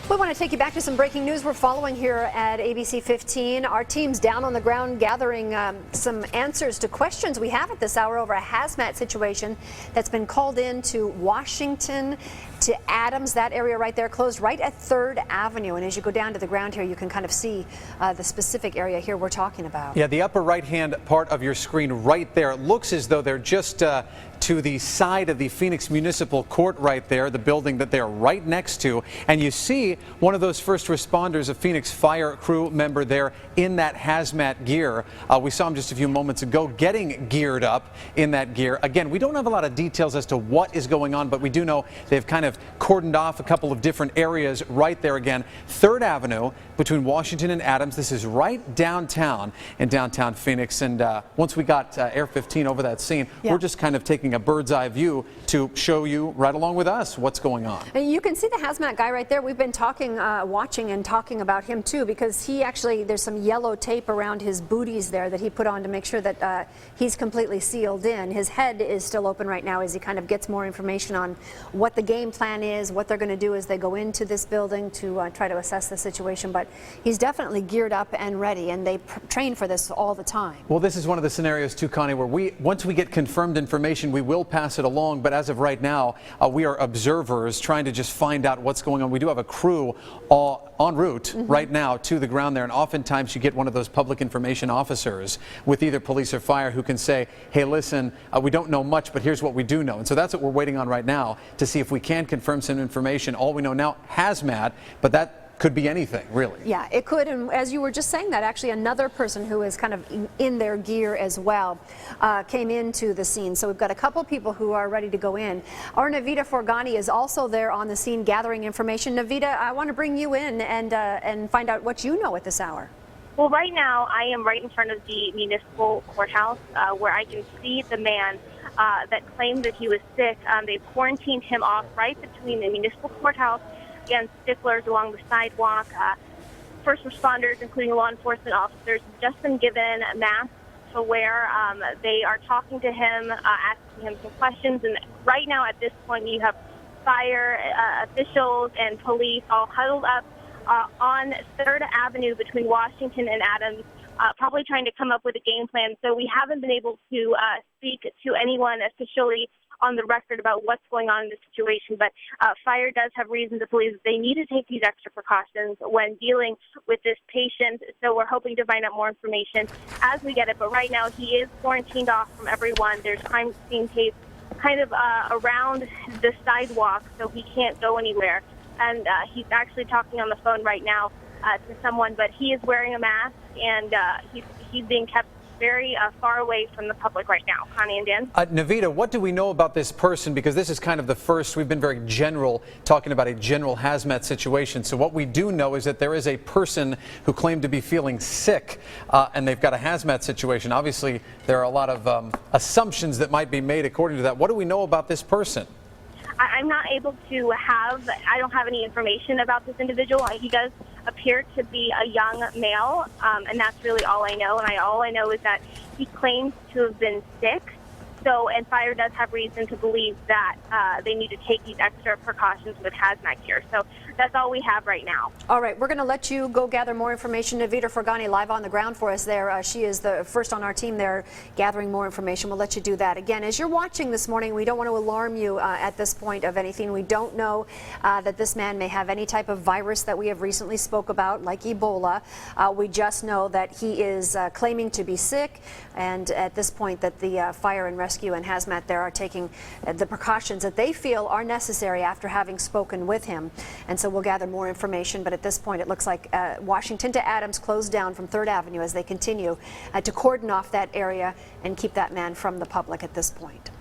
We want to take you back to some breaking news we're following here at ABC 15. Our team's down on the ground gathering some answers to questions we have at this hour over a hazmat situation that's been called in to Washington to Adams. That area right there closed right at 3rd Avenue. And as you go down to the ground here, you can kind of see the specific area here we're talking about. Yeah, the upper right-hand part of your screen right there. It looks as though they're just to the side of the Phoenix Municipal Court right there, the building that they're right next to. And you see one of those first responders, a Phoenix fire crew member there in that hazmat gear. We saw him just a few moments ago getting geared up in that gear. Again, we don't have a lot of details as to what is going on, but we do know they've kind of cordoned off a couple of different areas right there again. 3rd Avenue between Washington and Adams. This is right downtown in downtown Phoenix. And once we got Air 15 over that scene, we're just kind of taking a bird's eye view to show you right along with us what's going on. And you can see the hazmat guy right there. We've been talking, watching and talking about him too, because he actually, there's some yellow tape around his booties there that he put on to make sure that he's completely sealed in. His head is still open right now as he kind of gets more information on what the game plan is, what they're going to do as they go into this building to try to assess the situation. But he's definitely geared up and ready, and they train for this all the time. Well, this is one of the scenarios too, Connie, where once we get confirmed information, we will pass it along. But as of right now, we are observers trying to just find out what's going on. We do have a crew en route right now to the ground there, and oftentimes you get one of those public information officers with either police or fire who can say, hey, listen, we don't know much, but here's what we do know. And so that's what we're waiting on right now to see if we can confirm some information. All we know now, hazmat, but that could be anything, really. Yeah, it could. And as you were just saying that, actually another person who is kind of in their gear as well came into the scene. So we've got a couple people who are ready to go in. Our Navita Forgani is also there on the scene gathering information. Navita, I want to bring you in and find out what you know at this hour. Well, right now I am right in front of the municipal courthouse where I can see the man that claimed that he was sick. They quarantined him off right between the municipal courthouse and sticklers along the sidewalk. First responders, including law enforcement officers, have just been given masks to wear. They are talking to him, asking him some questions. And right now, at this point, you have fire officials and police all huddled up on 3rd Avenue between Washington and Adams, probably trying to come up with a game plan. So we haven't been able to speak to anyone officially on the record about what's going on in the situation, but fire does have reason to believe that they need to take these extra precautions when dealing with this patient. So we're hoping to find out more information as we get it. But right now, he is quarantined off from everyone. There's crime scene tape kind of around the sidewalk, so he can't go anywhere. And he's actually talking on the phone right now to someone, but he is wearing a mask, and he's being kept very far away from the public right now. Connie and Dan? Navita, what do we know about this person? Because this is kind of the first, we've been very general, talking about a general hazmat situation. So what we do know is that there is a person who claimed to be feeling sick, and they've got a hazmat situation. Obviously, there are a lot of assumptions that might be made according to that. What do we know about this person? I'm not able to I don't have any information about this individual. He does appear to be a young male, and that's really all I know. And all I know is that he claims to have been sick. So, and fire does have reason to believe that they need to take these extra precautions with hazmat gear. So that's all we have right now. All right, we're going to let you go gather more information. Navita Forgani live on the ground for us there. She is the first on our team there gathering more information. We'll let you do that. Again, as you're watching this morning, we don't want to alarm you at this point of anything. We don't know that this man may have any type of virus that we have recently spoke about, like Ebola. We just know that he is claiming to be sick, and at this point that the fire and rescue and hazmat there are taking the precautions that they feel are necessary after having spoken with him. And so we'll gather more information, but at this point it looks like Washington to Adams closed down from 3rd Avenue as they continue to cordon off that area and keep that man from the public at this point.